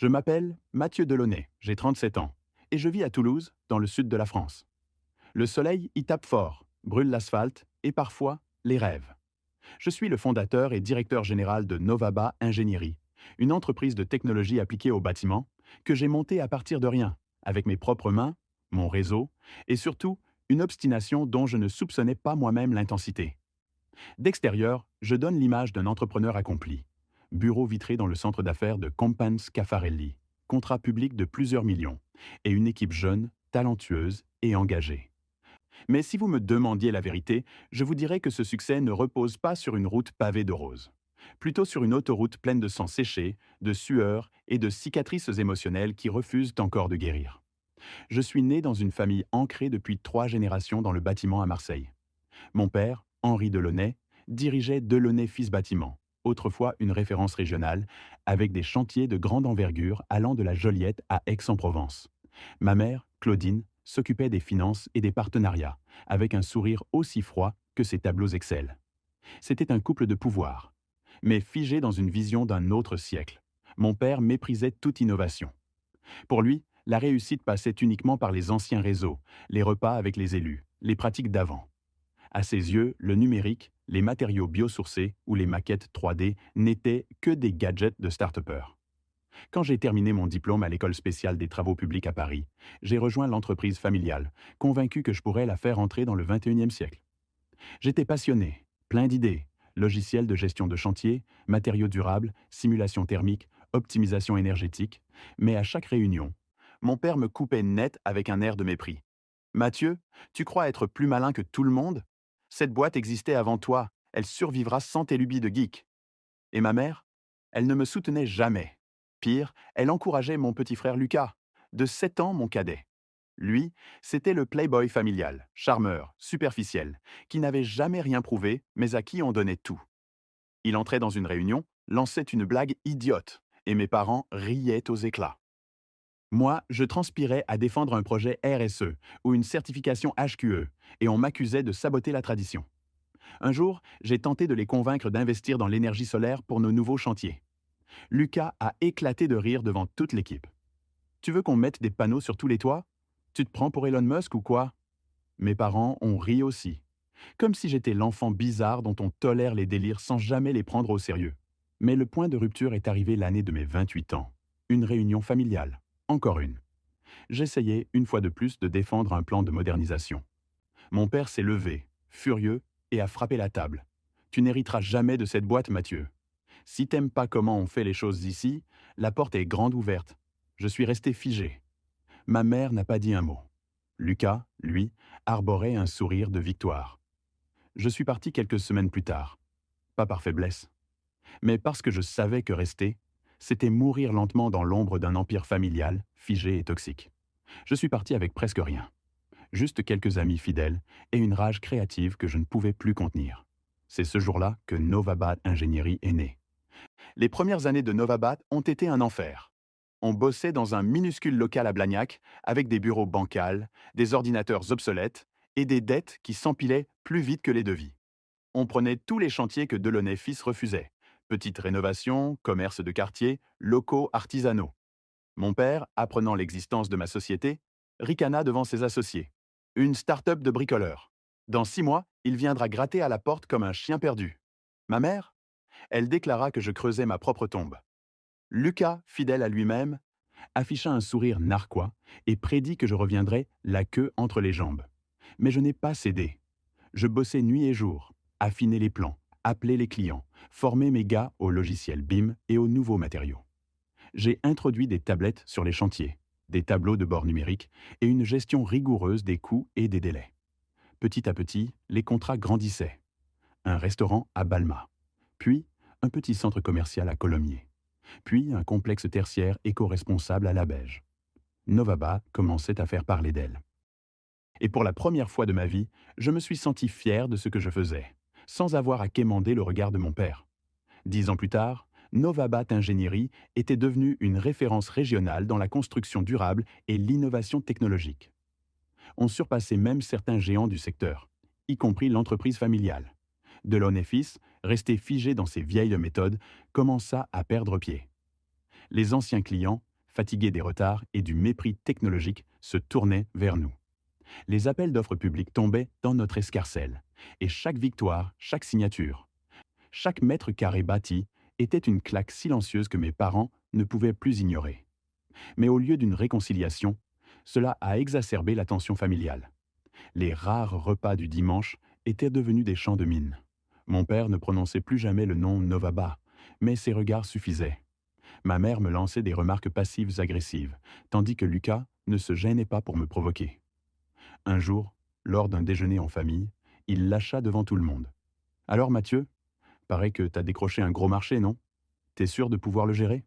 Je m'appelle Mathieu Delaunay, j'ai 37 ans, et je vis à Toulouse, dans le sud de la France. Le soleil y tape fort, brûle l'asphalte et parfois les rêves. Je suis le fondateur et directeur général de Novaba Ingénierie, une entreprise de technologie appliquée au bâtiment que j'ai montée à partir de rien, avec mes propres mains, mon réseau et surtout une obstination dont je ne soupçonnais pas moi-même l'intensité. D'extérieur, je donne l'image d'un entrepreneur accompli. Bureau vitré dans le centre d'affaires de Compans Caffarelli, contrat public de plusieurs millions, et une équipe jeune, talentueuse et engagée. Mais si vous me demandiez la vérité, je vous dirais que ce succès ne repose pas sur une route pavée de roses. Plutôt sur une autoroute pleine de sang séché, de sueur et de cicatrices émotionnelles qui refusent encore de guérir. Je suis né dans une famille ancrée depuis 3 générations dans le bâtiment à Marseille. Mon père, Henri Delaunay, dirigeait Delaunay Fils Bâtiment, autrefois une référence régionale, avec des chantiers de grande envergure allant de la Joliette à Aix-en-Provence. Ma mère, Claudine, s'occupait des finances et des partenariats, avec un sourire aussi froid que ses tableaux Excel. C'était un couple de pouvoir, mais figé dans une vision d'un autre siècle. Mon père méprisait toute innovation. Pour lui, la réussite passait uniquement par les anciens réseaux, les repas avec les élus, les pratiques d'avant. À ses yeux, le numérique, les matériaux biosourcés ou les maquettes 3D n'étaient que des gadgets de start-upers. Quand j'ai terminé mon diplôme à l'École spéciale des travaux publics à Paris, j'ai rejoint l'entreprise familiale, convaincu que je pourrais la faire entrer dans le 21e siècle. J'étais passionné, plein d'idées, logiciels de gestion de chantier, matériaux durables, simulation thermique, optimisation énergétique, mais à chaque réunion, mon père me coupait net avec un air de mépris. Mathieu, tu crois être plus malin que tout le monde? Cette boîte existait avant toi, elle survivra sans tes lubies de geek. Et ma mère? Elle ne me soutenait jamais. Pire, elle encourageait mon petit frère Lucas, de 7 ans mon cadet. Lui, c'était le playboy familial, charmeur, superficiel, qui n'avait jamais rien prouvé, mais à qui on donnait tout. Il entrait dans une réunion, lançait une blague idiote, et mes parents riaient aux éclats. Moi, je transpirais à défendre un projet RSE ou une certification HQE, et on m'accusait de saboter la tradition. Un jour, j'ai tenté de les convaincre d'investir dans l'énergie solaire pour nos nouveaux chantiers. Lucas a éclaté de rire devant toute l'équipe. Tu veux qu'on mette des panneaux sur tous les toits? Tu te prends pour Elon Musk ou quoi? Mes parents ont ri aussi. Comme si j'étais l'enfant bizarre dont on tolère les délires sans jamais les prendre au sérieux. Mais le point de rupture est arrivé l'année de mes 28 ans. Une réunion familiale. Encore une. J'essayais, une fois de plus, de défendre un plan de modernisation. Mon père s'est levé, furieux, et a frappé la table. Tu n'hériteras jamais de cette boîte, Mathieu. Si t'aimes pas comment on fait les choses ici, la porte est grande ouverte. Je suis resté figé. Ma mère n'a pas dit un mot. Lucas, lui, arborait un sourire de victoire. Je suis parti quelques semaines plus tard. Pas par faiblesse, mais parce que je savais que rester, c'était mourir lentement dans l'ombre d'un empire familial, figé et toxique. Je suis parti avec presque rien. Juste quelques amis fidèles et une rage créative que je ne pouvais plus contenir. C'est ce jour-là que Novabat Ingénierie est née. Les premières années de Novabat ont été un enfer. On bossait dans un minuscule local à Blagnac avec des bureaux bancals, des ordinateurs obsolètes et des dettes qui s'empilaient plus vite que les devis. On prenait tous les chantiers que Delaunay Fils refusait. Petites rénovations, commerces de quartier, locaux artisanaux. Mon père, apprenant l'existence de ma société, ricana devant ses associés. Une start-up de bricoleurs. Dans 6 mois, il viendra gratter à la porte comme un chien perdu. Ma mère? Elle déclara que je creusais ma propre tombe. Lucas, fidèle à lui-même, afficha un sourire narquois et prédit que je reviendrais la queue entre les jambes. Mais je n'ai pas cédé. Je bossais nuit et jour, affinais les plans, appelais les clients, formais mes gars au logiciel BIM et aux nouveaux matériaux. J'ai introduit des tablettes sur les chantiers, des tableaux de bord numériques et une gestion rigoureuse des coûts et des délais. Petit à petit, les contrats grandissaient. Un restaurant à Balma, puis un petit centre commercial à Colomiers, puis un complexe tertiaire éco-responsable à La Beige. Novaba commençait à faire parler d'elle. Et pour la première fois de ma vie, je me suis senti fier de ce que je faisais, sans avoir à quémander le regard de mon père. 10 ans plus tard, Novabat Ingénierie était devenue une référence régionale dans la construction durable et l'innovation technologique. On surpassait même certains géants du secteur, y compris l'entreprise familiale. Delaunay Fils, resté figé dans ses vieilles méthodes, commença à perdre pied. Les anciens clients, fatigués des retards et du mépris technologique, se tournaient vers nous. Les appels d'offres publics tombaient dans notre escarcelle, et chaque victoire, chaque signature, chaque mètre carré bâti était une claque silencieuse que mes parents ne pouvaient plus ignorer. Mais au lieu d'une réconciliation, cela a exacerbé la tension familiale. Les rares repas du dimanche étaient devenus des champs de mine. Mon père ne prononçait plus jamais le nom Novaba, mais ses regards suffisaient. Ma mère me lançait des remarques passives agressives, tandis que Lucas ne se gênait pas pour me provoquer. Un jour, lors d'un déjeuner en famille, il lâcha devant tout le monde. Alors Mathieu, paraît que t'as décroché un gros marché, non? T'es sûr de pouvoir le gérer?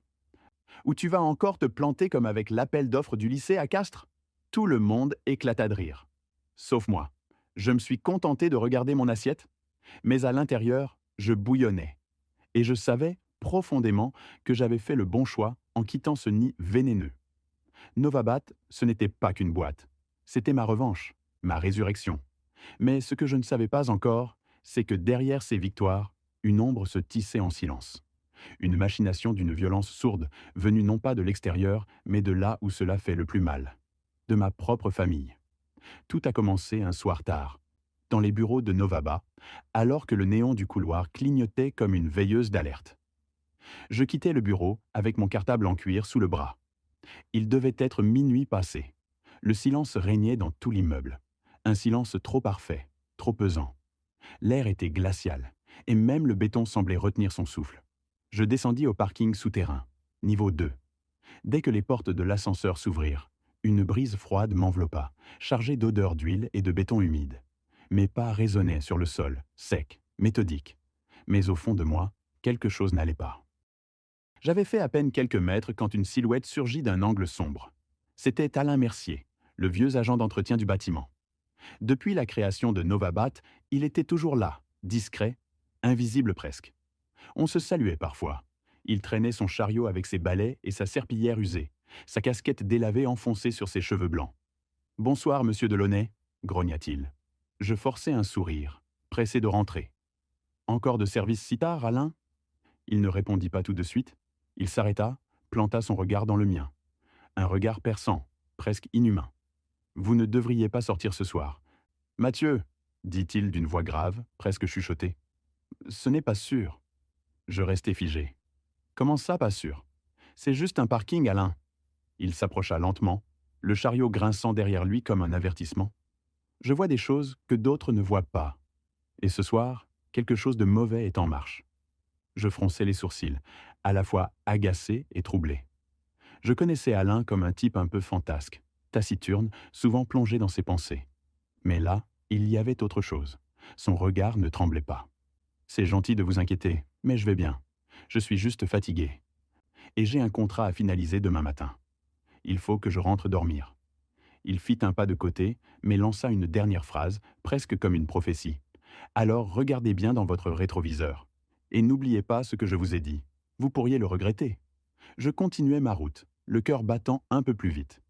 Ou tu vas encore te planter comme avec l'appel d'offres du lycée à Castres? Tout le monde éclata de rire. Sauf moi. Je me suis contenté de regarder mon assiette, mais à l'intérieur, je bouillonnais. Et je savais profondément que j'avais fait le bon choix en quittant ce nid vénéneux. Novabat, ce n'était pas qu'une boîte. C'était ma revanche, ma résurrection. Mais ce que je ne savais pas encore, c'est que derrière ces victoires, une ombre se tissait en silence. Une machination d'une violence sourde, venue non pas de l'extérieur, mais de là où cela fait le plus mal. De ma propre famille. Tout a commencé un soir tard, dans les bureaux de Novaba, alors que le néon du couloir clignotait comme une veilleuse d'alerte. Je quittais le bureau avec mon cartable en cuir sous le bras. Il devait être minuit passé. Le silence régnait dans tout l'immeuble. Un silence trop parfait, trop pesant. L'air était glacial, et même le béton semblait retenir son souffle. Je descendis au parking souterrain, niveau 2. Dès que les portes de l'ascenseur s'ouvrirent, une brise froide m'enveloppa, chargée d'odeurs d'huile et de béton humide. Mes pas résonnaient sur le sol, sec, méthodique. Mais au fond de moi, quelque chose n'allait pas. J'avais fait à peine quelques mètres quand une silhouette surgit d'un angle sombre. C'était Alain Mercier, le vieux agent d'entretien du bâtiment. Depuis la création de Novabat, il était toujours là, discret, invisible presque. On se saluait parfois. Il traînait son chariot avec ses balais et sa serpillière usée, sa casquette délavée enfoncée sur ses cheveux blancs. « Bonsoir, monsieur Delaunay », grogna-t-il. Je forçai un sourire, pressé de rentrer. « Encore de service si tard, Alain ?» Il ne répondit pas tout de suite. Il s'arrêta, planta son regard dans le mien. Un regard perçant, presque inhumain. « Vous ne devriez pas sortir ce soir. »« Mathieu !» dit-il d'une voix grave, presque chuchotée. « Ce n'est pas sûr. » Je restai figé. « Comment ça, pas sûr? C'est juste un parking, Alain. » Il s'approcha lentement, le chariot grinçant derrière lui comme un avertissement. « Je vois des choses que d'autres ne voient pas. Et ce soir, quelque chose de mauvais est en marche. » Je fronçai les sourcils, à la fois agacé et troublé. Je connaissais Alain comme un type un peu fantasque, taciturne, souvent plongé dans ses pensées. Mais là, il y avait autre chose. Son regard ne tremblait pas. « C'est gentil de vous inquiéter, mais je vais bien. Je suis juste fatigué. Et j'ai un contrat à finaliser demain matin. Il faut que je rentre dormir. » Il fit un pas de côté, mais lança une dernière phrase, presque comme une prophétie. « Alors regardez bien dans votre rétroviseur. Et n'oubliez pas ce que je vous ai dit. Vous pourriez le regretter. » Je continuais ma route, le cœur battant un peu plus vite.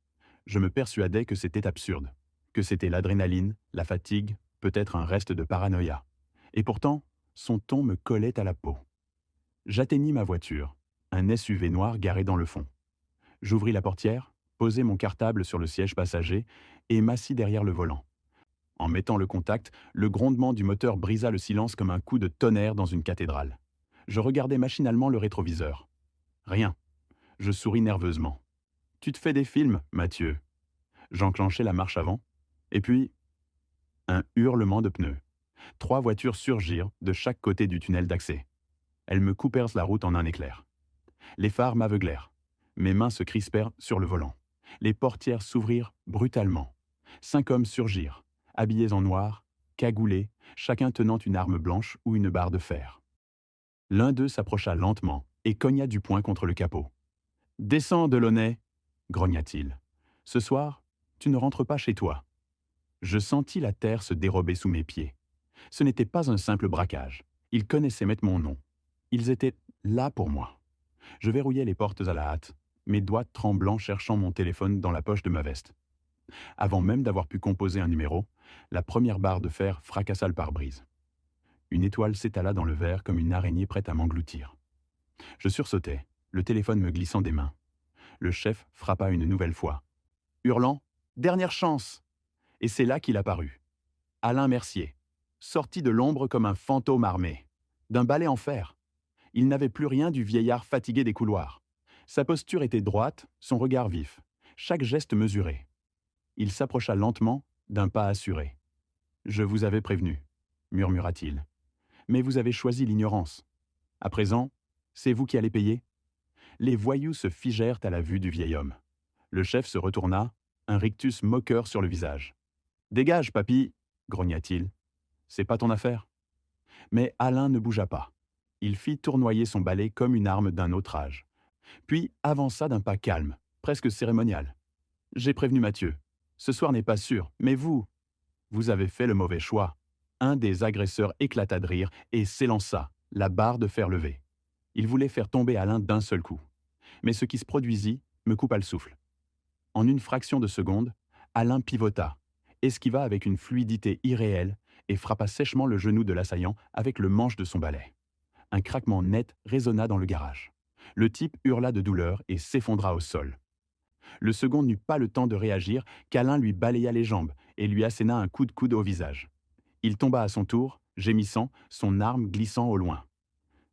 Je me persuadais que c'était absurde, que c'était l'adrénaline, la fatigue, peut-être un reste de paranoïa. Et pourtant, son ton me collait à la peau. J'atteignis ma voiture, un SUV noir garé dans le fond. J'ouvris la portière, posai mon cartable sur le siège passager et m'assis derrière le volant. En mettant le contact, le grondement du moteur brisa le silence comme un coup de tonnerre dans une cathédrale. Je regardai machinalement le rétroviseur. Rien. Je souris nerveusement. « Tu te fais des films, Mathieu ?» J'enclenchai la marche avant, et puis, un hurlement de pneus. 3 voitures surgirent de chaque côté du tunnel d'accès. Elles me coupèrent la route en un éclair. Les phares m'aveuglèrent. Mes mains se crispèrent sur le volant. Les portières s'ouvrirent brutalement. 5 hommes surgirent, habillés en noir, cagoulés, chacun tenant une arme blanche ou une barre de fer. L'un d'eux s'approcha lentement et cogna du poing contre le capot. « Descends, Delaunay !» grogna-t-il. « Ce soir, tu ne rentres pas chez toi. » Je sentis la terre se dérober sous mes pieds. Ce n'était pas un simple braquage. Ils connaissaient mettre mon nom. Ils étaient là pour moi. Je verrouillai les portes à la hâte, mes doigts tremblants cherchant mon téléphone dans la poche de ma veste. Avant même d'avoir pu composer un numéro, la première barre de fer fracassa le pare-brise. Une étoile s'étala dans le verre comme une araignée prête à m'engloutir. Je sursautai, le téléphone me glissant des mains. Le chef frappa une nouvelle fois, hurlant « Dernière chance !» Et c'est là qu'il apparut. Alain Mercier, sorti de l'ombre comme un fantôme armé, d'un balai en fer. Il n'avait plus rien du vieillard fatigué des couloirs. Sa posture était droite, son regard vif, chaque geste mesuré. Il s'approcha lentement, d'un pas assuré. « Je vous avais prévenu, » murmura-t-il. « Mais vous avez choisi l'ignorance. À présent, c'est vous qui allez payer ?» Les voyous se figèrent à la vue du vieil homme. Le chef se retourna, un rictus moqueur sur le visage. « Dégage, papy !» grogna-t-il. « C'est pas ton affaire. » Mais Alain ne bougea pas. Il fit tournoyer son balai comme une arme d'un autre âge. Puis avança d'un pas calme, presque cérémonial. « J'ai prévenu Mathieu. Ce soir n'est pas sûr, mais vous avez fait le mauvais choix. » Un des agresseurs éclata de rire et s'élança, la barre de fer levée. Il voulait faire tomber Alain d'un seul coup. Mais ce qui se produisit me coupa le souffle. En une fraction de seconde, Alain pivota, esquiva avec une fluidité irréelle et frappa sèchement le genou de l'assaillant avec le manche de son balai. Un craquement net résonna dans le garage. Le type hurla de douleur et s'effondra au sol. Le second n'eut pas le temps de réagir qu'Alain lui balaya les jambes et lui asséna un coup de coude au visage. Il tomba à son tour, gémissant, son arme glissant au loin.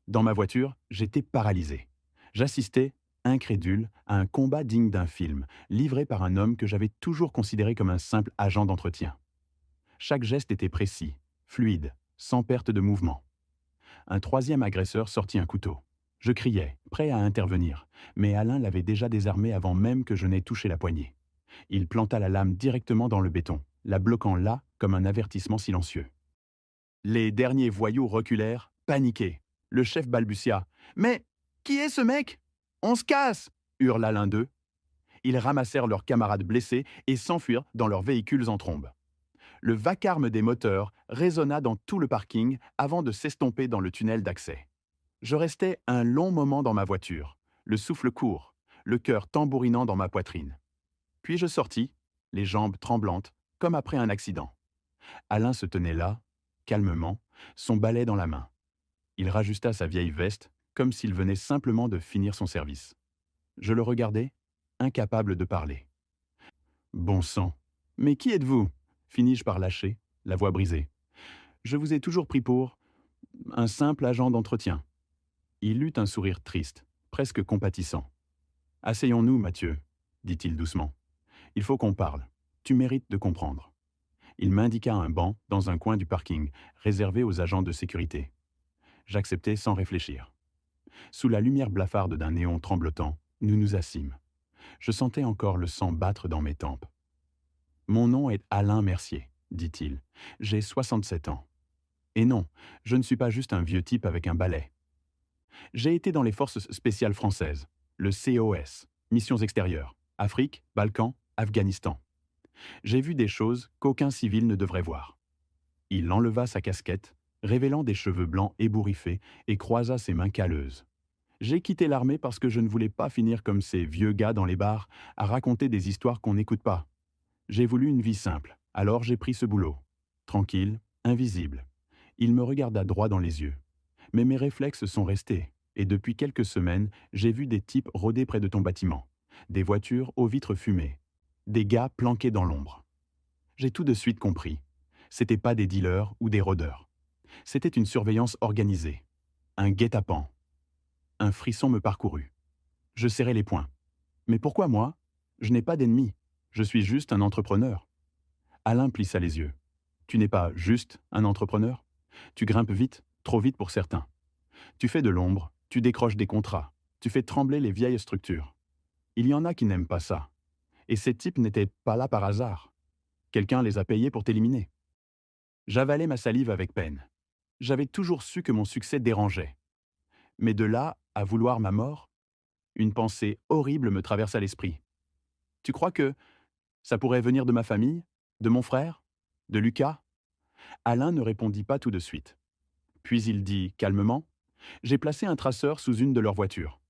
Dans ma voiture, j'étais paralysé. J'assistais, incrédule, à un combat digne d'un film, livré par un homme que j'avais toujours considéré comme un simple agent d'entretien. Chaque geste était précis, fluide, sans perte de mouvement. Un troisième agresseur sortit un couteau. Je criais, prêt à intervenir, mais Alain l'avait déjà désarmé avant même que je n'aie touché la poignée. Il planta la lame directement dans le béton, la bloquant là comme un avertissement silencieux. Les derniers voyous reculèrent, paniqués. Le chef balbutia. « Mais qui est ce mec ? On se casse !» hurla l'un d'eux. Ils ramassèrent leurs camarades blessés et s'enfuirent dans leurs véhicules en trombe. Le vacarme des moteurs résonna dans tout le parking avant de s'estomper dans le tunnel d'accès. Je restai un long moment dans ma voiture, le souffle court, le cœur tambourinant dans ma poitrine. Puis je sortis, les jambes tremblantes, comme après un accident. Alain se tenait là, calmement, son balai dans la main. Il rajusta sa vieille veste, comme s'il venait simplement de finir son service. Je le regardais, incapable de parler. « Bon sang, mais qui êtes-vous » finis-je par lâcher, la voix brisée. « Je vous ai toujours pris pour un simple agent d'entretien. » Il eut un sourire triste, presque compatissant. « Asseyons-nous, Mathieu, » dit-il doucement. « Il faut qu'on parle. Tu mérites de comprendre. » Il m'indiqua un banc dans un coin du parking, réservé aux agents de sécurité. J'acceptai sans réfléchir. Sous la lumière blafarde d'un néon tremblotant, nous nous assîmes. Je sentais encore le sang battre dans mes tempes. « Mon nom est Alain Mercier, » dit-il. « J'ai 67 ans. Et non, je ne suis pas juste un vieux type avec un balai. J'ai été dans les forces spéciales françaises, le COS, missions extérieures, Afrique, Balkans, Afghanistan. J'ai vu des choses qu'aucun civil ne devrait voir. » Il enleva sa casquette, révélant des cheveux blancs ébouriffés, et croisa ses mains calleuses. « J'ai quitté l'armée parce que je ne voulais pas finir comme ces vieux gars dans les bars à raconter des histoires qu'on n'écoute pas. J'ai voulu une vie simple, alors j'ai pris ce boulot. Tranquille, invisible. » Il me regarda droit dans les yeux. Mais mes réflexes sont restés, et depuis quelques semaines, j'ai vu des types rôder près de ton bâtiment, des voitures aux vitres fumées, des gars planqués dans l'ombre. J'ai tout de suite compris. C'était pas des dealers ou des rôdeurs. C'était une surveillance organisée, un guet-apens. Un frisson me parcourut. Je serrai les poings. Mais pourquoi moi? Je n'ai pas d'ennemis. Je suis juste un entrepreneur. Alain plissa les yeux. Tu n'es pas juste un entrepreneur? Tu grimpes vite, trop vite pour certains. Tu fais de l'ombre, tu décroches des contrats, tu fais trembler les vieilles structures. Il y en a qui n'aiment pas ça. Et ces types n'étaient pas là par hasard. Quelqu'un les a payés pour t'éliminer. J'avalais ma salive avec peine. J'avais toujours su que mon succès dérangeait. Mais de là à vouloir ma mort, une pensée horrible me traversa l'esprit. Tu crois que ça pourrait venir de ma famille, de mon frère, de Lucas? Alain ne répondit pas tout de suite. Puis il dit calmement, « J'ai placé un traceur sous une de leurs voitures.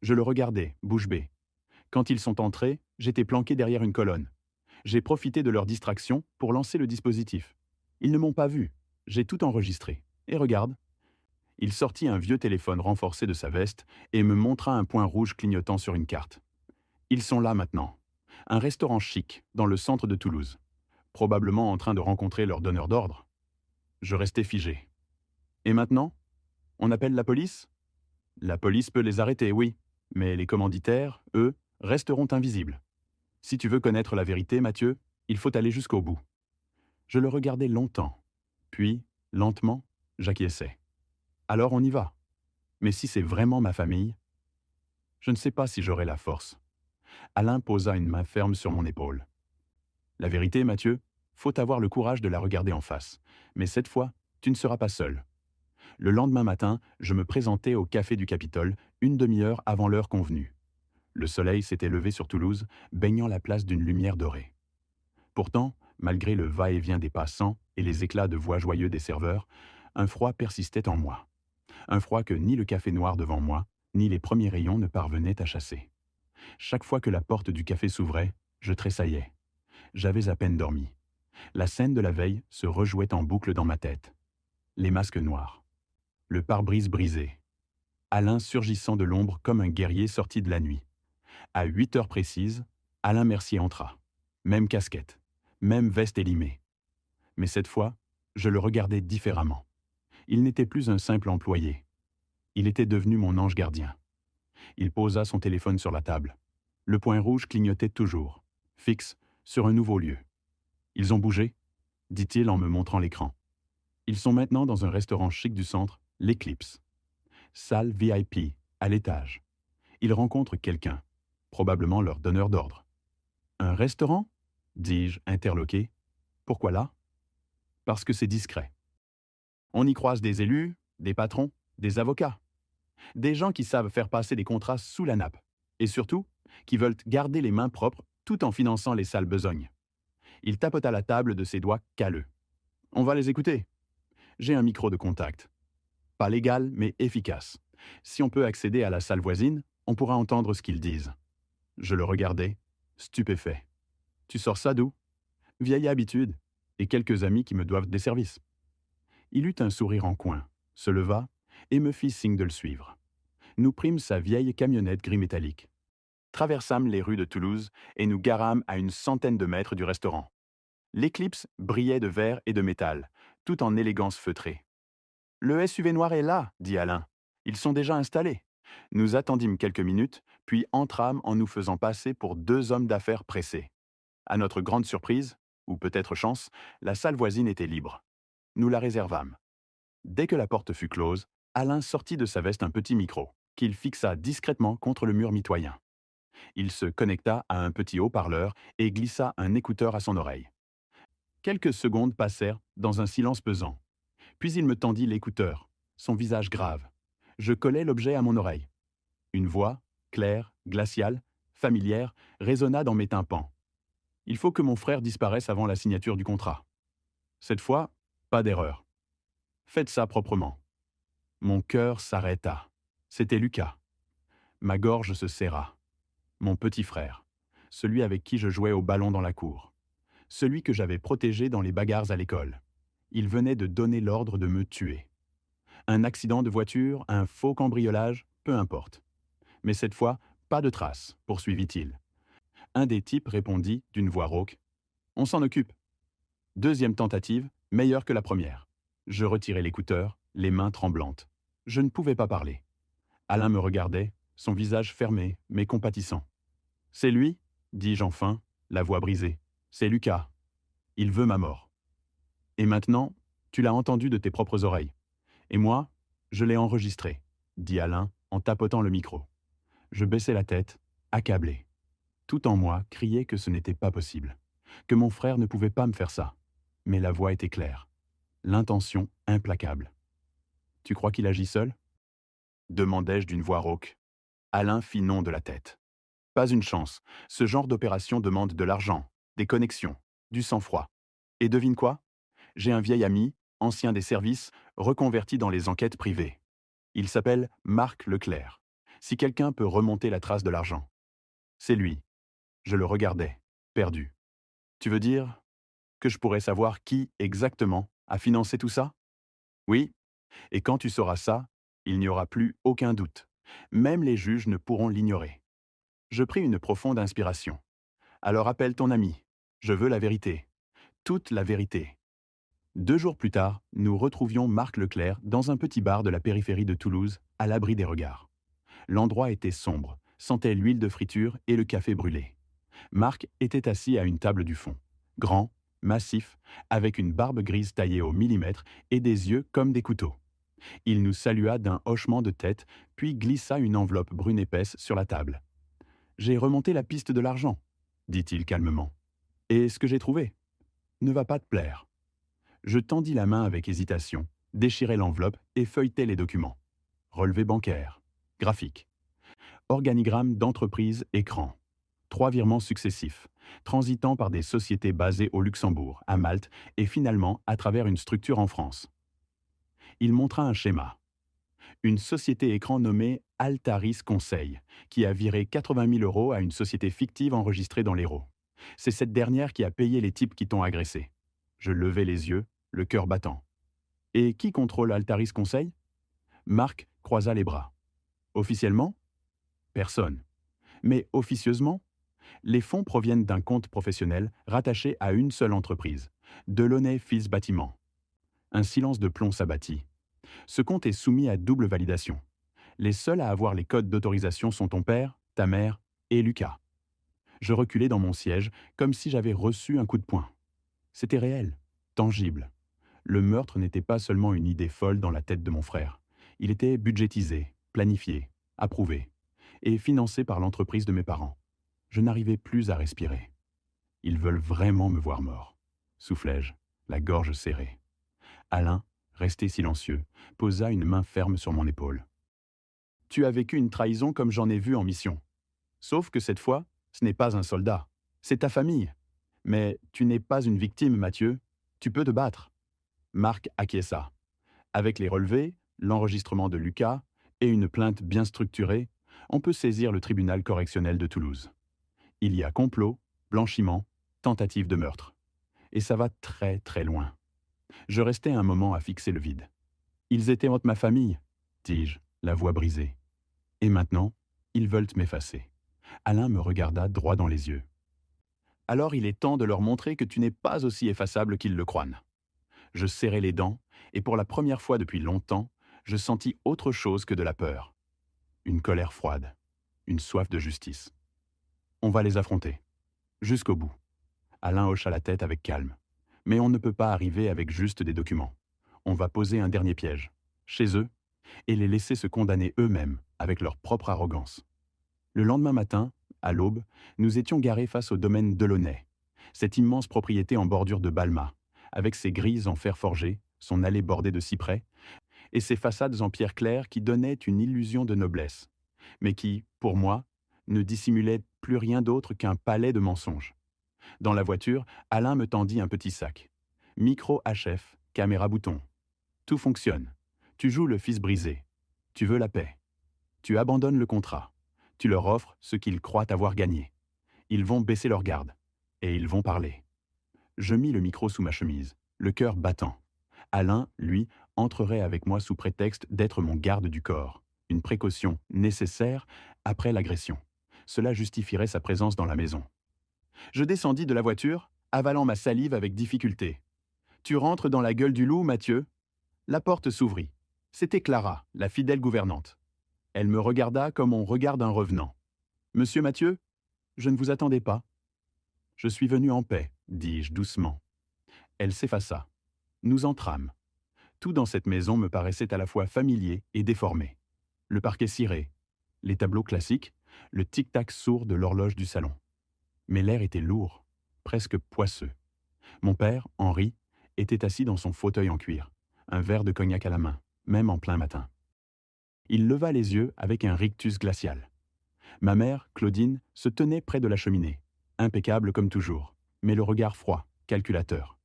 Je le regardais, bouche bée. Quand ils sont entrés, j'étais planqué derrière une colonne. J'ai profité de leur distraction pour lancer le dispositif. Ils ne m'ont pas vu. J'ai tout enregistré. Et regarde. » Il sortit un vieux téléphone renforcé de sa veste et me montra un point rouge clignotant sur une carte. Ils sont là maintenant. Un restaurant chic, dans le centre de Toulouse. Probablement en train de rencontrer leur donneur d'ordre. Je restais figé. Et maintenant? On appelle la police? La police peut les arrêter, oui. Mais les commanditaires, eux, resteront invisibles. Si tu veux connaître la vérité, Mathieu, il faut aller jusqu'au bout. Je le regardais longtemps. Puis, lentement, j'acquiesçais. Alors on y va. Mais si c'est vraiment ma famille, je ne sais pas si j'aurai la force. Alain posa une main ferme sur mon épaule. La vérité, Mathieu, faut avoir le courage de la regarder en face. Mais cette fois, tu ne seras pas seul. Le lendemain matin, je me présentais au café du Capitole, une demi-heure avant l'heure convenue. Le soleil s'était levé sur Toulouse, baignant la place d'une lumière dorée. Pourtant, malgré le va-et-vient des passants et les éclats de voix joyeux des serveurs, un froid persistait en moi. Un froid que ni le café noir devant moi, ni les premiers rayons ne parvenaient à chasser. Chaque fois que la porte du café s'ouvrait, je tressaillais. J'avais à peine dormi. La scène de la veille se rejouait en boucle dans ma tête. Les masques noirs. Le pare-brise brisé. Alain surgissant de l'ombre comme un guerrier sorti de la nuit. À 8 heures précises, Alain Mercier entra. Même casquette, même veste élimée. Mais cette fois, je le regardais différemment. Il n'était plus un simple employé. Il était devenu mon ange gardien. Il posa son téléphone sur la table. Le point rouge clignotait toujours, fixe, sur un nouveau lieu. « Ils ont bougé ?» dit-il en me montrant l'écran. Ils sont maintenant dans un restaurant chic du centre, l'Eclipse. Salle VIP, à l'étage. Ils rencontrent quelqu'un, probablement leur donneur d'ordre. Un restaurant? Dis-je, interloqué. Pourquoi là? Parce que c'est discret. On y croise des élus, des patrons, des avocats. Des gens qui savent faire passer des contrats sous la nappe. Et surtout, qui veulent garder les mains propres tout en finançant les sales besognes. Il tapota la table de ses doigts calleux. On va les écouter. J'ai un micro de contact. Pas légal, mais efficace. Si on peut accéder à la salle voisine, on pourra entendre ce qu'ils disent. Je le regardais, stupéfait. Tu sors ça d'où? Vieille habitude, et quelques amis qui me doivent des services. Il eut un sourire en coin, se leva et me fit signe de le suivre. Nous prîmes sa vieille camionnette gris métallique. Traversâmes les rues de Toulouse et nous garâmes à une centaine de mètres du restaurant. L'Eclipse brillait de verre et de métal, tout en élégance feutrée. « Le SUV noir est là, dit Alain. Ils sont déjà installés. » Nous attendîmes quelques minutes, puis entrâmes en nous faisant passer pour deux hommes d'affaires pressés. À notre grande surprise, ou peut-être chance, la salle voisine était libre. Nous la réservâmes. Dès que la porte fut close, Alain sortit de sa veste un petit micro, qu'il fixa discrètement contre le mur mitoyen. Il se connecta à un petit haut-parleur et glissa un écouteur à son oreille. Quelques secondes passèrent dans un silence pesant. Puis il me tendit l'écouteur, son visage grave. Je collai l'objet à mon oreille. Une voix, claire, glaciale, familière, résonna dans mes tympans. Il faut que mon frère disparaisse avant la signature du contrat. Cette fois, pas d'erreur. Faites ça proprement. Mon cœur s'arrêta. C'était Lucas. Ma gorge se serra. Mon petit frère, celui avec qui je jouais au ballon dans la cour, celui que j'avais protégé dans les bagarres à l'école. Il venait de donner l'ordre de me tuer. Un accident de voiture, un faux cambriolage, peu importe. Mais cette fois, pas de traces, poursuivit-il. Un des types répondit d'une voix rauque. On s'en occupe. Deuxième tentative, meilleure que la première. Je retirai l'écouteur, les mains tremblantes. Je ne pouvais pas parler. Alain me regardait, son visage fermé, mais compatissant. « C'est lui ?» dis-je enfin, la voix brisée. « C'est Lucas. Il veut ma mort. » Et maintenant, tu l'as entendu de tes propres oreilles. Et moi, je l'ai enregistré, dit Alain en tapotant le micro. Je baissai la tête, accablé. Tout en moi criait que ce n'était pas possible, que mon frère ne pouvait pas me faire ça. Mais la voix était claire, l'intention implacable. « Tu crois qu'il agit seul ?» demandai-je d'une voix rauque. Alain fit non de la tête. « Pas une chance, ce genre d'opération demande de l'argent, des connexions, du sang-froid. Et devine quoi? J'ai un vieil ami, ancien des services, reconverti dans les enquêtes privées. Il s'appelle Marc Leclerc. Si quelqu'un peut remonter la trace de l'argent. C'est lui. » Je le regardais, perdu. « Tu veux dire que je pourrais savoir qui, exactement, a financé tout ça? » Oui, et quand tu sauras ça, il n'y aura plus aucun doute. Même les juges ne pourront l'ignorer. Je pris une profonde inspiration. Alors appelle ton ami. Je veux la vérité. Toute la vérité. 2 jours plus tard, nous retrouvions Marc Leclerc dans un petit bar de la périphérie de Toulouse, à l'abri des regards. L'endroit était sombre, sentait l'huile de friture et le café brûlé. Marc était assis à une table du fond, grand, massif, avec une barbe grise taillée au millimètre et des yeux comme des couteaux. Il nous salua d'un hochement de tête, puis glissa une enveloppe brune épaisse sur la table. J'ai remonté la piste de l'argent, dit-il calmement. Et ce que j'ai trouvé ne va pas te plaire. Je tendis la main avec hésitation, déchirai l'enveloppe et feuilletai les documents. Relevé bancaire, graphique, organigramme d'entreprise écran. 3 virements successifs, transitant par des sociétés basées au Luxembourg, à Malte et finalement à travers une structure en France. Il montra un schéma. Une société écran nommée Altaris Conseil, qui a viré 80 000 € à une société fictive enregistrée dans l'Hérault. C'est cette dernière qui a payé les types qui t'ont agressé. Je levai les yeux, le cœur battant. Et qui contrôle Altaris Conseil? Marc croisa les bras. Officiellement? Personne. Mais officieusement? Les fonds proviennent d'un compte professionnel rattaché à une seule entreprise, Delaunay Fils Bâtiment. Un silence de plomb s'abattit. Ce compte est soumis à double validation. Les seuls à avoir les codes d'autorisation sont ton père, ta mère et Lucas. Je reculai dans mon siège comme si j'avais reçu un coup de poing. C'était réel, tangible. Le meurtre n'était pas seulement une idée folle dans la tête de mon frère. Il était budgétisé, planifié, approuvé et financé par l'entreprise de mes parents. Je n'arrivais plus à respirer. Ils veulent vraiment me voir mort, soufflai-je, la gorge serrée. Alain, resté silencieux, posa une main ferme sur mon épaule. Tu as vécu une trahison comme j'en ai vu en mission. Sauf que cette fois, ce n'est pas un soldat, c'est ta famille. Mais tu n'es pas une victime, Mathieu. Tu peux te battre. Marc acquiesça. Avec les relevés, l'enregistrement de Lucas et une plainte bien structurée, on peut saisir le tribunal correctionnel de Toulouse. Il y a complot, blanchiment, tentative de meurtre. Et ça va très très loin. Je restai un moment à fixer le vide. Ils étaient ma famille, dis-je, la voix brisée. Et maintenant, ils veulent m'effacer. Alain me regarda droit dans les yeux. Alors il est temps de leur montrer que tu n'es pas aussi effaçable qu'ils le croient. Je serrai les dents, et pour la première fois depuis longtemps, je sentis autre chose que de la peur. Une colère froide, une soif de justice. On va les affronter. Jusqu'au bout. Alain hocha la tête avec calme. Mais on ne peut pas arriver avec juste des documents. On va poser un dernier piège, chez eux, et les laisser se condamner eux-mêmes, avec leur propre arrogance. Le lendemain matin, à l'aube, nous étions garés face au domaine Delaunay, cette immense propriété en bordure de Balma, avec ses grilles en fer forgé, son allée bordée de cyprès, et ses façades en pierre claire qui donnaient une illusion de noblesse, mais qui, pour moi, ne dissimulaient plus rien d'autre qu'un palais de mensonges. Dans la voiture, Alain me tendit un petit sac. Micro HF, caméra bouton. Tout fonctionne. Tu joues le fils brisé. Tu veux la paix. Tu abandonnes le contrat. Tu leur offres ce qu'ils croient avoir gagné. Ils vont baisser leur garde. Et ils vont parler. Je mis le micro sous ma chemise, le cœur battant. Alain, lui, entrerait avec moi sous prétexte d'être mon garde du corps. Une précaution nécessaire après l'agression. Cela justifierait sa présence dans la maison. Je descendis de la voiture, avalant ma salive avec difficulté. « Tu rentres dans la gueule du loup, Mathieu ?» La porte s'ouvrit. C'était Clara, la fidèle gouvernante. Elle me regarda comme on regarde un revenant. « Monsieur Mathieu, je ne vous attendais pas. »« Je suis venu en paix, » dis-je doucement. Elle s'effaça. Nous entrâmes. Tout dans cette maison me paraissait à la fois familier et déformé. Le parquet ciré, les tableaux classiques, le tic-tac sourd de l'horloge du salon. Mais l'air était lourd, presque poisseux. Mon père, Henri, était assis dans son fauteuil en cuir, un verre de cognac à la main, même en plein matin. Il leva les yeux avec un rictus glacial. Ma mère, Claudine, se tenait près de la cheminée, impeccable comme toujours, mais le regard froid, calculateur.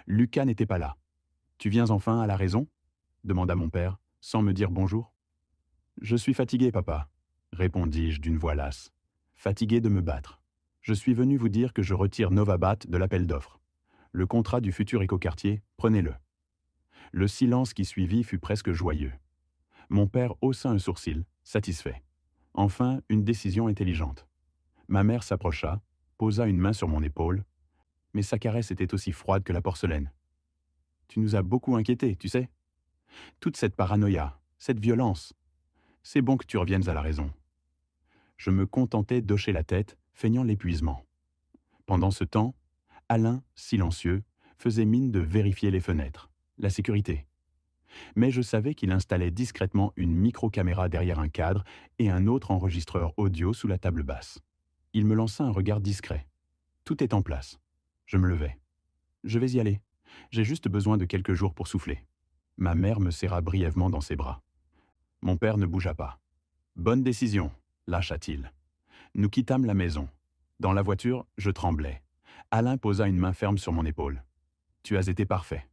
Lucas n'était pas là. « Tu viens enfin à la raison ?» demanda mon père, sans me dire bonjour. « Je suis fatigué, papa, » répondis-je d'une voix lasse. Fatigué de me battre. Je suis venu vous dire que je retire Novabat de l'appel d'offres. Le contrat du futur écoquartier, prenez-le. Le silence qui suivit fut presque joyeux. Mon père haussa un sourcil, satisfait. Enfin, une décision intelligente. Ma mère s'approcha, posa une main sur mon épaule, mais sa caresse était aussi froide que la porcelaine. Tu nous as beaucoup inquiétés, tu sais. Toute cette paranoïa, cette violence. C'est bon que tu reviennes à la raison. Je me contentais d'hocher la tête, feignant l'épuisement. Pendant ce temps, Alain, silencieux, faisait mine de vérifier les fenêtres, la sécurité. Mais je savais qu'il installait discrètement une micro-caméra derrière un cadre et un autre enregistreur audio sous la table basse. Il me lança un regard discret. Tout est en place. Je me levai. Je vais y aller. J'ai juste besoin de quelques jours pour souffler. Ma mère me serra brièvement dans ses bras. Mon père ne bougea pas. Bonne décision, lâcha-t-il. Nous quittâmes la maison. Dans la voiture, je tremblais. Alain posa une main ferme sur mon épaule. Tu as été parfait.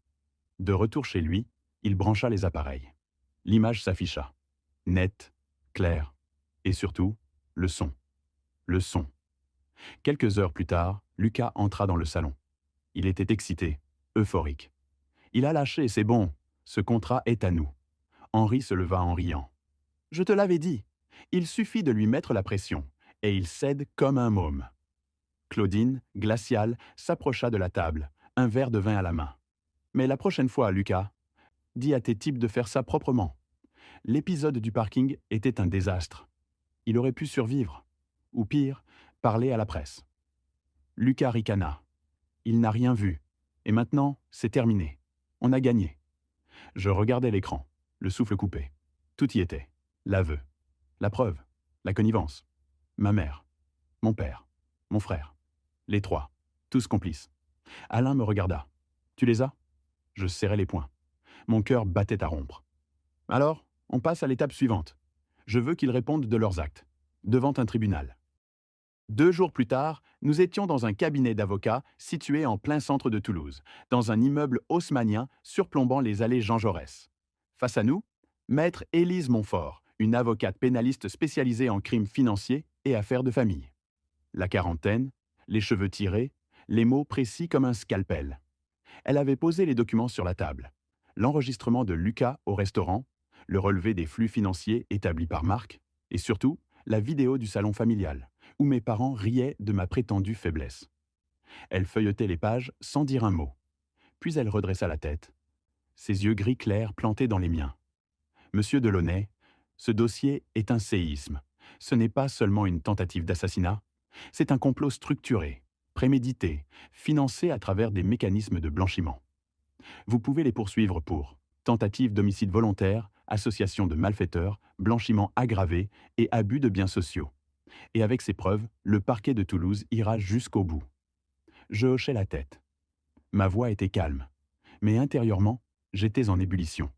De retour chez lui, il brancha les appareils. L'image s'afficha. Nette, claire. Et surtout, le son. Le son. Quelques heures plus tard, Lucas entra dans le salon. Il était excité, euphorique. Il a lâché, c'est bon. Ce contrat est à nous. Henri se leva en riant. Je te l'avais dit. Il suffit de lui mettre la pression, et il cède comme un môme. Claudine, glaciale, s'approcha de la table, un verre de vin à la main. Mais la prochaine fois, Lucas, dis à tes types de faire ça proprement. L'épisode du parking était un désastre. Il aurait pu survivre. Ou pire, parler à la presse. Lucas ricana. Il n'a rien vu. Et maintenant, c'est terminé. On a gagné. Je regardais l'écran, le souffle coupé. Tout y était. L'aveu. La preuve. La connivence. Ma mère. Mon père. Mon frère. Les trois. Tous complices. Alain me regarda. Tu les as ? Je serrai les poings. Mon cœur battait à rompre. Alors, on passe à l'étape suivante. Je veux qu'ils répondent de leurs actes, devant un tribunal. 2 jours plus tard, nous étions dans un cabinet d'avocats situé en plein centre de Toulouse, dans un immeuble haussmannien surplombant les allées Jean Jaurès. Face à nous, maître Élise Montfort, une avocate pénaliste spécialisée en crimes financiers et affaires de famille. La quarantaine, les cheveux tirés, les mots précis comme un scalpel. Elle avait posé les documents sur la table. L'enregistrement de Lucas au restaurant, le relevé des flux financiers établis par Marc, et surtout, la vidéo du salon familial, où mes parents riaient de ma prétendue faiblesse. Elle feuilletait les pages sans dire un mot. Puis elle redressa la tête, ses yeux gris clairs plantés dans les miens. Monsieur Delaunay, ce dossier est un séisme. Ce n'est pas seulement une tentative d'assassinat, c'est un complot structuré, prémédité, financé à travers des mécanismes de blanchiment. Vous pouvez les poursuivre pour tentative d'homicide volontaire, association de malfaiteurs, blanchiment aggravé et abus de biens sociaux. Et avec ces preuves, le parquet de Toulouse ira jusqu'au bout. Je hochai la tête. Ma voix était calme, mais intérieurement, j'étais en ébullition.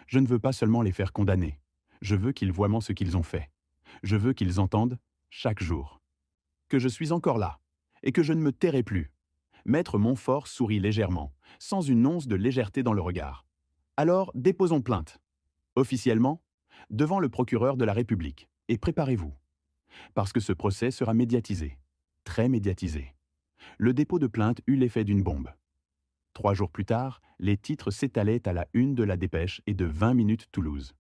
Je ne veux pas seulement les faire condamner, je veux qu'ils voient ce qu'ils ont fait. Je veux qu'ils entendent, chaque jour, que je suis encore là, et que je ne me tairai plus. Maître Montfort sourit légèrement, sans une once de légèreté dans le regard. Alors, déposons plainte. Officiellement, devant le procureur de la République. Et préparez-vous. Parce que ce procès sera médiatisé. Très médiatisé. Le dépôt de plainte eut l'effet d'une bombe. 3 jours plus tard, les titres s'étalaient à la une de la Dépêche et de 20 minutes Toulouse.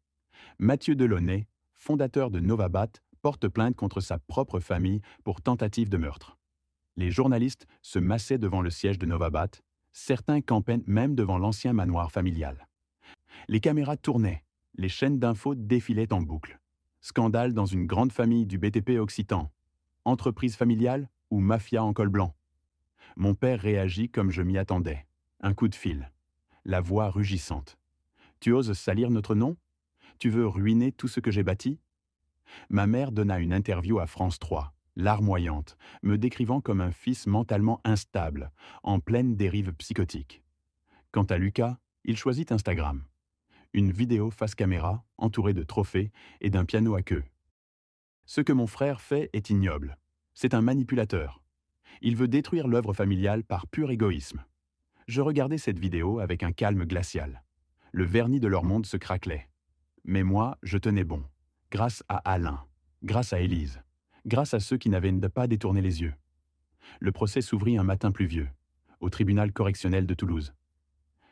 Mathieu Delaunay, fondateur de Novabat, porte plainte contre sa propre famille pour tentative de meurtre. Les journalistes se massaient devant le siège de Novabat, certains campaient même devant l'ancien manoir familial. Les caméras tournaient, les chaînes d'infos défilaient en boucle. Scandale dans une grande famille du BTP occitan. Entreprise familiale ou mafia en col blanc. Mon père réagit comme je m'y attendais. Un coup de fil. La voix rugissante. Tu oses salir notre nom ? Tu veux ruiner tout ce que j'ai bâti ? Ma mère donna une interview à France 3, larmoyante, me décrivant comme un fils mentalement instable, en pleine dérive psychotique. Quant à Lucas, il choisit Instagram. Une vidéo face caméra, entourée de trophées et d'un piano à queue. Ce que mon frère fait est ignoble. C'est un manipulateur. Il veut détruire l'œuvre familiale par pur égoïsme. Je regardais cette vidéo avec un calme glacial. Le vernis de leur monde se craquelait. Mais moi, je tenais bon. Grâce à Alain, grâce à Élise, grâce à ceux qui n'avaient pas détourné les yeux. Le procès s'ouvrit un matin pluvieux, au tribunal correctionnel de Toulouse.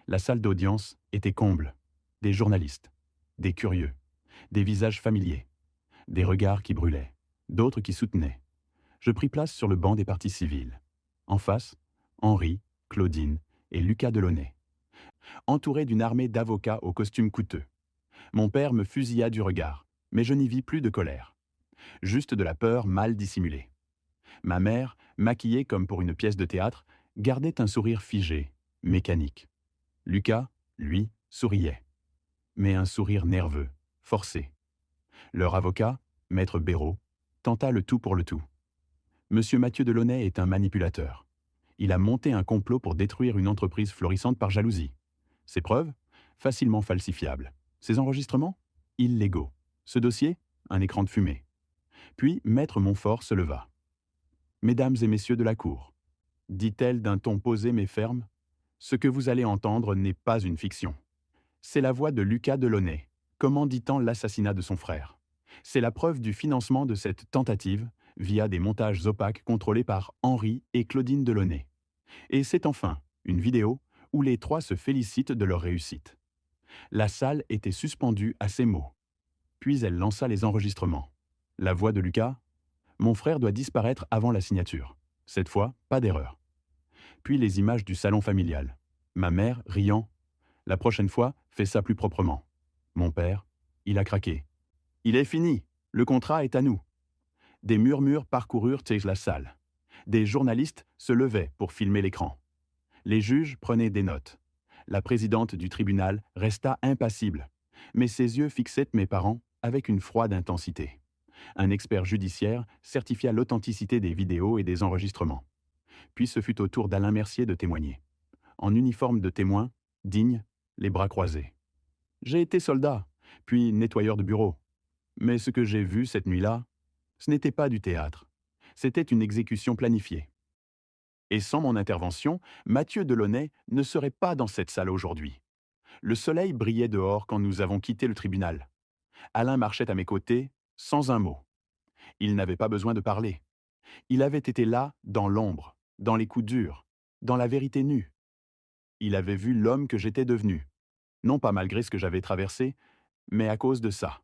La salle d'audience était comble. Des journalistes, des curieux, des visages familiers, des regards qui brûlaient, d'autres qui soutenaient. Je pris place sur le banc des parties civiles. En face, Henri, Claudine et Lucas Delaunay, entourés d'une armée d'avocats aux costumes coûteux. Mon père me fusilla du regard, mais je n'y vis plus de colère. Juste de la peur mal dissimulée. Ma mère, maquillée comme pour une pièce de théâtre, gardait un sourire figé, mécanique. Lucas, lui, souriait. Mais un sourire nerveux, forcé. Leur avocat, maître Béraud, tenta le tout pour le tout. Monsieur Mathieu Delaunay est un manipulateur. Il a monté un complot pour détruire une entreprise florissante par jalousie. Ses preuves? Facilement falsifiables. Ses enregistrements? Illégaux. Ce dossier? Un écran de fumée. Puis maître Montfort se leva. « Mesdames et messieurs de la cour, dit-elle d'un ton posé mais ferme, ce que vous allez entendre n'est pas une fiction. C'est la voix de Lucas Delaunay, commanditant l'assassinat de son frère. C'est la preuve du financement de cette tentative via des montages opaques contrôlés par Henri et Claudine Delaunay. Et c'est enfin une vidéo où les trois se félicitent de leur réussite. » La salle était suspendue à ces mots. Puis elle lança les enregistrements. La voix de Lucas: « Mon frère doit disparaître avant la signature. Cette fois, pas d'erreur. » Puis les images du salon familial. Ma mère, riant: « La prochaine fois, fais ça plus proprement. » Mon père: « Il a craqué. Il est fini. Le contrat est à nous. » Des murmures parcoururent la salle. Des journalistes se levaient pour filmer l'écran. Les juges prenaient des notes. La présidente du tribunal resta impassible, mais ses yeux fixaient mes parents avec une froide intensité. Un expert judiciaire certifia l'authenticité des vidéos et des enregistrements. Puis ce fut au tour d'Alain Mercier de témoigner. En uniforme de témoin, digne, les bras croisés. « J'ai été soldat, puis nettoyeur de bureau. Mais ce que j'ai vu cette nuit-là, ce n'était pas du théâtre. C'était une exécution planifiée. Et sans mon intervention, Mathieu Delaunay ne serait pas dans cette salle aujourd'hui. Le soleil brillait dehors quand nous avons quitté le tribunal. Alain marchait à mes côtés, sans un mot. Il n'avait pas besoin de parler. Il avait été là, dans l'ombre, dans les coups durs, dans la vérité nue. Il avait vu l'homme que j'étais devenu. Non pas malgré ce que j'avais traversé, mais à cause de ça.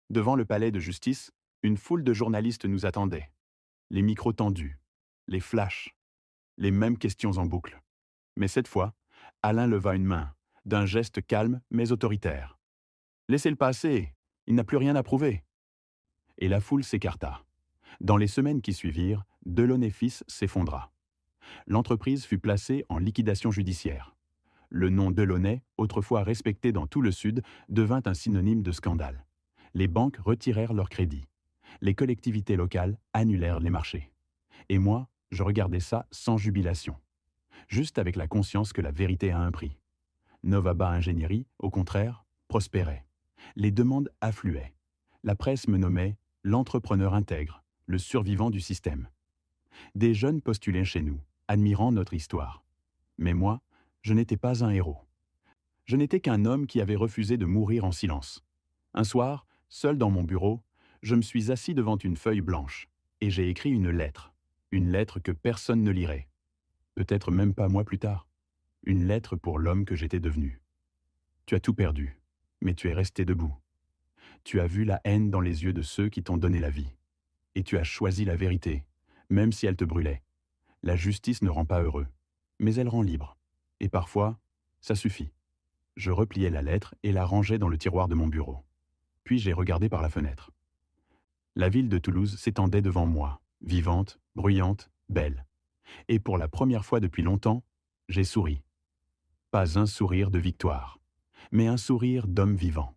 Devant le palais de justice, une foule de journalistes nous attendait. Les micros tendus, les flashs, les mêmes questions en boucle. Mais cette fois, Alain leva une main, d'un geste calme mais autoritaire. « Laissez-le passer, il n'a plus rien à prouver. » Et la foule s'écarta. Dans les semaines qui suivirent, Delaunay fils s'effondra. L'entreprise fut placée en liquidation judiciaire. Le nom Delaunay, autrefois respecté dans tout le Sud, devint un synonyme de scandale. Les banques retirèrent leurs crédits. Les collectivités locales annulèrent les marchés. Et moi, je regardais ça sans jubilation. Juste avec la conscience que la vérité a un prix. Novaba Ingénierie, au contraire, prospérait. Les demandes affluaient. La presse me nommait l'entrepreneur intègre, le survivant du système. Des jeunes postulaient chez nous, admirant notre histoire. Mais moi, je n'étais pas un héros. Je n'étais qu'un homme qui avait refusé de mourir en silence. Un soir, seul dans mon bureau, je me suis assis devant une feuille blanche et j'ai écrit une lettre que personne ne lirait. Peut-être même pas moi plus tard. Une lettre pour l'homme que j'étais devenu. Tu as tout perdu, mais tu es resté debout. Tu as vu la haine dans les yeux de ceux qui t'ont donné la vie. Et tu as choisi la vérité, même si elle te brûlait. La justice ne rend pas heureux, mais elle rend libre. Et parfois, ça suffit. Je repliai la lettre et la rangeai dans le tiroir de mon bureau. Puis j'ai regardé par la fenêtre. La ville de Toulouse s'étendait devant moi, vivante, bruyante, belle. Et pour la première fois depuis longtemps, j'ai souri. Pas un sourire de victoire, mais un sourire d'homme vivant.